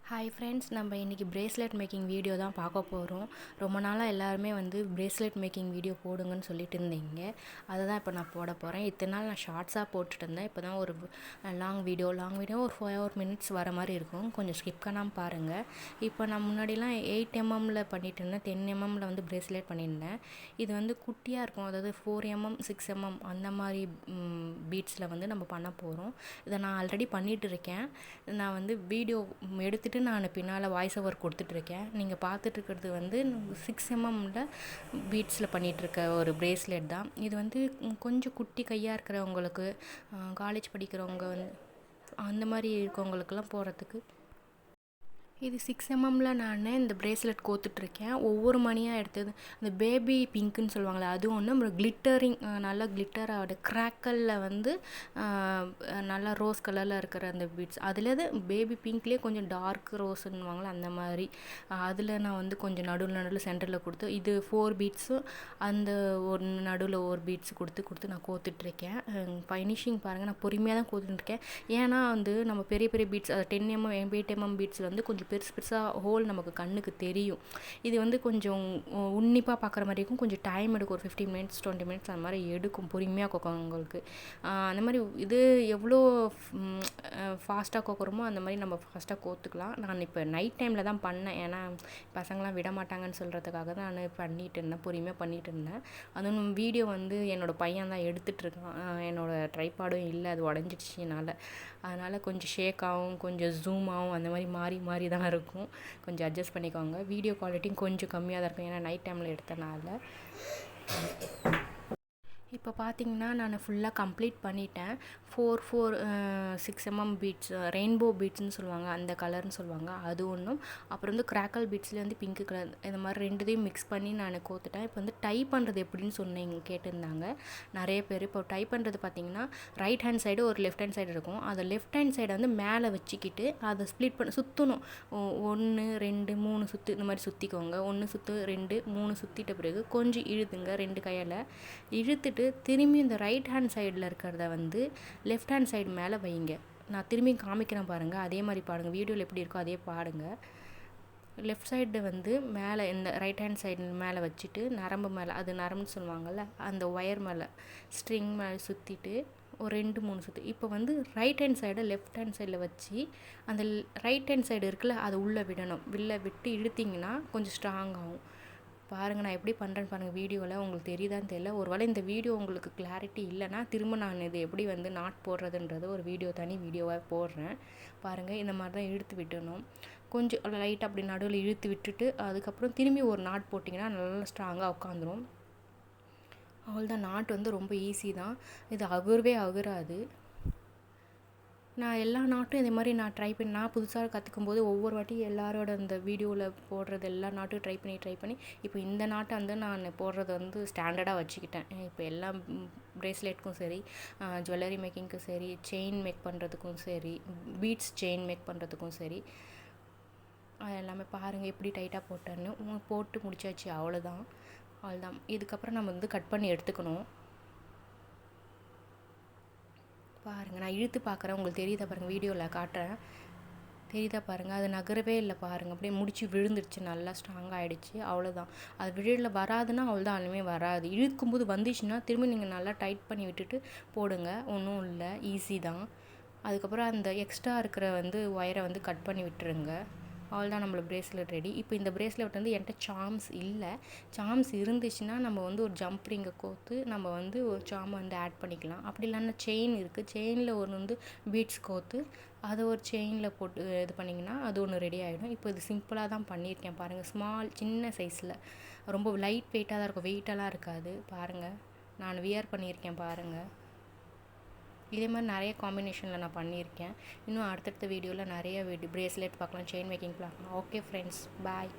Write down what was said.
Hi friends, நம்ம இன்றைக்கி bracelet making video தான் பார்க்க போகிறோம். ரொம்ப நாளாக எல்லாருமே பிரேஸ்லெட் மேக்கிங் வீடியோ போடுங்கன்னு சொல்லிட்டு இருந்தீங்க. அதை தான் இப்போ நான் போட போகிறேன். இத்தனை நாள் நான் ஷார்ட்ஸாக போட்டுட்டு இருந்தேன். இப்போ தான் ஒரு லாங் வீடியோ ஒரு 4 minutes வர மாதிரி இருக்கும். கொஞ்சம் ஸ்கிப் பண்ணாமல் பாருங்கள். இப்போ நான் முன்னாடிலாம் 8 mmல பண்ணிட்டு இருந்தேன். 10 mmல பிரேஸ்லெட் பண்ணியிருந்தேன். இது குட்டியாக இருக்கும். அதாவது 4 mm 6 mm அந்த மாதிரி பீட்ஸில் நம்ம பண்ண போகிறோம். இதை நான் ஆல்ரெடி பண்ணிகிட்டு இருக்கேன். நான் வீடியோ எடுத்துகிட்டு நான் பின்னால் வாய்ஸ் ஓவர் கொடுத்துட்ருக்கேன். நீங்கள் பார்த்துட்ருக்கிறது 6 mmல பீட்ஸில் பண்ணிகிட்ருக்க ஒரு பிரேஸ்லெட் தான். இது கொஞ்சம் குட்டி கையாக இருக்கிறவங்களுக்கு, காலேஜ் படிக்கிறவங்க அந்த மாதிரி இருக்கவங்களுக்கெல்லாம் போகிறதுக்கு இது 6 mmல நான் இந்த பிரேஸ்லெட் கோத்துட்ருக்கேன். ஒவ்வொரு மணியாக எடுத்தது இந்த பேபி பிங்க்குன்னு சொல்லுவாங்களே, அது ஒன்று. அப்புறம் கிளிட்டரிங், நல்லா கிளிட்டராக கிராக்கலில் நல்லா ரோஸ் கலரில் இருக்கிற அந்த பீட்ஸ். அதில் பேபி பிங்க்லேயே கொஞ்சம் டார்க் ரோஸுன்னுவாங்களே அந்த மாதிரி. அதில் நான் கொஞ்சம் நடுவில் சென்டரில் கொடுத்து இது 4 பீட்ஸும் அந்த ஒரு நடுவில் ஒரு பீட்ஸ் கொடுத்து நான் கோத்துட்ருக்கேன். ஃபினிஷிங் பாருங்கள். நான் பொறுமையாக தான் கோத்துட்ருக்கேன். ஏன்னா நம்ம பெரிய பெரிய பீட்ஸ் 10 mm 8 mm பீட்ஸ் கொஞ்சம் பெருசாக ஹோல் நமக்கு கண்ணுக்கு தெரியும். இது கொஞ்சம் உன்னிப்பாக பார்க்குற மாதிரி இருக்கும். கொஞ்சம் டைம் எடுக்கும். ஒரு 15 minutes 20 minutes அந்த மாதிரி எடுக்கும். பொறுமையாக கோக்கும் உங்களுக்கு. அந்த மாதிரி இது எவ்வளோ ஃபாஸ்ட்டாக கோக்குறோமோ அந்த மாதிரி நம்ம ஃபாஸ்ட்டாக கோத்துக்கலாம். நான் இப்போ நைட் டைமில் தான் பண்ணேன். ஏன்னா பசங்களாம் விட மாட்டாங்கன்னு சொல்கிறதுக்காக தான் நான் பண்ணிகிட்டு இருந்தேன். பொறுமையாக பண்ணிகிட்டு இருந்தேன். அதுவும் வீடியோ என்னோடய பையன் தான் எடுத்துகிட்ருக்கான். என்னோடய ட்ரைபாடும் இல்லை, அது உடஞ்சிடுச்சினால. அதனால் கொஞ்சம் ஷேக் ஆகும், கொஞ்சம் ஜூம் ஆகும், அந்த மாதிரி மாறி தான் இருக்கும். கொஞ்சம் அட்ஜஸ்ட் பண்ணிக்கோங்க. வீடியோ குவாலிட்டியும் கொஞ்சம் கம்மியாக தான் இருக்கும். ஏன்னா நைட் டைமில் எடுத்தனால. இப்போ பார்த்தீங்கன்னா நான் ஃபுல்லாக கம்ப்ளீட் பண்ணிட்டேன். 6 mm பீட்ஸ், ரெயின்போ பீட்ஸ்னு சொல்லுவாங்க, அந்த கலர்னு சொல்லுவாங்க, அது ஒன்றும். அப்புறம் கிராக்கல் பீட்ஸ்லேயே பிங்க் கலர், இந்த மாதிரி ரெண்டுத்தையும் மிக்ஸ் பண்ணி நான் கோத்துட்டேன். இப்போ டை பண்ணுறது எப்படின்னு சொன்னீங்க கேட்டிருந்தாங்க நிறைய பேர். இப்போ டை பண்ணுறது பார்த்தீங்கன்னா ரைட் ஹேண்ட் சைடு ஒரு லெஃப்ட் ஹேண்ட் சைடு இருக்கும். அதை லெஃப்ட் ஹேண்ட் சைடை மேலே வச்சுக்கிட்டு அதை ஸ்ப்ளிட் பண்ண சுற்றணும். 1 2 3 சுற்று இந்த மாதிரி சுற்றிக்கோங்க. 1 சுற்று 2 3 சுற்றிட்ட பிறகு கொஞ்சம் இழுத்துங்க 2 கையால் இழுத்துட்டு திரும்பி இந்த ரைட் ஹேண்ட் சைடில் இருக்கிறத லெஃப்ட் ஹேண்ட் சைடு மேலே வைங்க. நான் திரும்பி காமிக்கிறேன் பாருங்கள். அதே மாதிரி பாருங்கள். வீடியோவில் எப்படி இருக்கோ அதே பாருங்கள். லெஃப்ட் சைடு மேலே இந்த ரைட் ஹேண்ட் சைடு மேலே வச்சுட்டு நரம்பு மேலே, அது நரம்புன்னு சொல்லுவாங்கள்ல, அந்த ஒயர் மேலே ஸ்ட்ரிங் மேலே சுற்றிட்டு ஒரு 2 3 சுற்று. இப்போ ரைட் ஹேண்ட் சைடை லெஃப்ட் ஹேண்ட் சைடில் வச்சு அந்த ரைட் ஹேண்ட் சைடு இருக்குல்ல அதை உள்ளே விடணும். விட்டு இழுத்திங்கன்னா கொஞ்சம் ஸ்ட்ராங் ஆகும். பாருங்கள் நான் எப்படி பண்ணுறேன்னு பாருங்கள். வீடியோவில் உங்களுக்கு தெரியுதான்னு தெரியல. ஒருவேளை இந்த வீடியோ உங்களுக்கு கிளாரிட்டி இல்லைன்னா திரும்ப நான் இது எப்படி நாட் போடுறதுன்றது ஒரு தனி வீடியோவாக போடுறேன். பாருங்கள். இந்த மாதிரி தான் இழுத்து விட்டணும். கொஞ்சம் லைட்டாக அப்படி நடுவில் இழுத்து விட்டுட்டு அதுக்கப்புறம் திரும்பி ஒரு நாட் போட்டிங்கன்னா நல்லா ஸ்ட்ராங்காக உட்காந்துரும். அவ்வளோதான். நாட் ரொம்ப ஈஸி தான். இது அகுராது. நான் எல்லா நாட்டும் இதே மாதிரி நான் ட்ரை பண்ணி, நான் புதுசாக கற்றுக்கும் போது ஒவ்வொரு வாட்டியும் எல்லாரோட இந்த வீடியோவில் போடுறது எல்லா நாட்டும் ட்ரை பண்ணி இப்போ இந்த நாட்டை நான் போடுறது ஸ்டாண்டர்டாக வச்சுக்கிட்டேன். இப்போ எல்லா பிரேஸ்லெட்டுக்கும் சரி, ஜுவல்லரி மேக்கிங்க்கும் சரி, செயின் மேக் பண்ணுறதுக்கும் சரி, பீட்ஸ் செயின் மேக் பண்ணுறதுக்கும் சரி, அது எல்லாமே பாருங்கள் எப்படி டைட்டாக போட்டேன்னு. போட்டு முடிச்சாச்சு. அவ்வளோதான். இதுக்கப்புறம் நம்ம கட் பண்ணி எடுத்துக்கணும். பாருங்கள். நான் இழுத்து பார்க்குறேன். உங்களுக்கு தெரியுதா பாருங்கள். வீடியோவில் காட்டுறேன். தெரியுதா பாருங்கள். அது நகரவே இல்லை பாருங்கள். அப்படியே முடிச்சு விழுந்துருச்சு. நல்லா ஸ்ட்ராங்காக ஆகிடுச்சு. அவ்வளோதான். அது விழுல வராதுன்னா அவ்வளோதான். அதுவுமே வராது. இழுக்கும்போது வந்துச்சுன்னா திரும்ப நீங்கள் நல்லா டைட் பண்ணி விட்டுட்டு போடுங்க. ஒன்றும் இல்லை, ஈஸி தான். அதுக்கப்புறம் அந்த எக்ஸ்ட்ரா இருக்கிற ஒயரை கட் பண்ணி விட்டுருங்க. அவ்வளோதான். நம்மளுக்கு பிரேஸ்லெட் ரெடி. இப்போ இந்த பிரேஸ்லெட் என்கிட்ட சாம்ஸ் இல்லை. சாம்ஸ் இருந்துச்சுன்னா நம்ம ஒரு ஜம்ப் ரிங்கை கோத்து நம்ம ஒரு சாமை ஆட் பண்ணிக்கலாம். அப்படி இல்லைன்னா செயின் இருக்குது. செயினில் ஒரு பீட்ஸ் கோத்து அதை ஒரு செயினில் போட்டு இது பண்ணிங்கன்னா அது ஒன்று ரெடி ஆகிடும். இப்போ இது சிம்பிளாக தான் பண்ணியிருக்கேன் பாருங்கள். சின்ன சைஸில் ரொம்ப லைட் வெயிட்டாக தான் இருக்கும். வெயிட்டெல்லாம் இருக்காது. பாருங்கள். நான் வியர் பண்ணியிருக்கேன் பாருங்கள். இதே மாதிரி நிறைய காம்பினேஷனில் நான் பண்ணியிருக்கேன். இன்னும் அடுத்தடுத்த வீடியோவில் நிறைய பிரேஸ்லெட் பார்க்கலாம், செயின் மேக்கிங் பார்க்கலாம். ஓகே ஃப்ரெண்ட்ஸ், பாய்.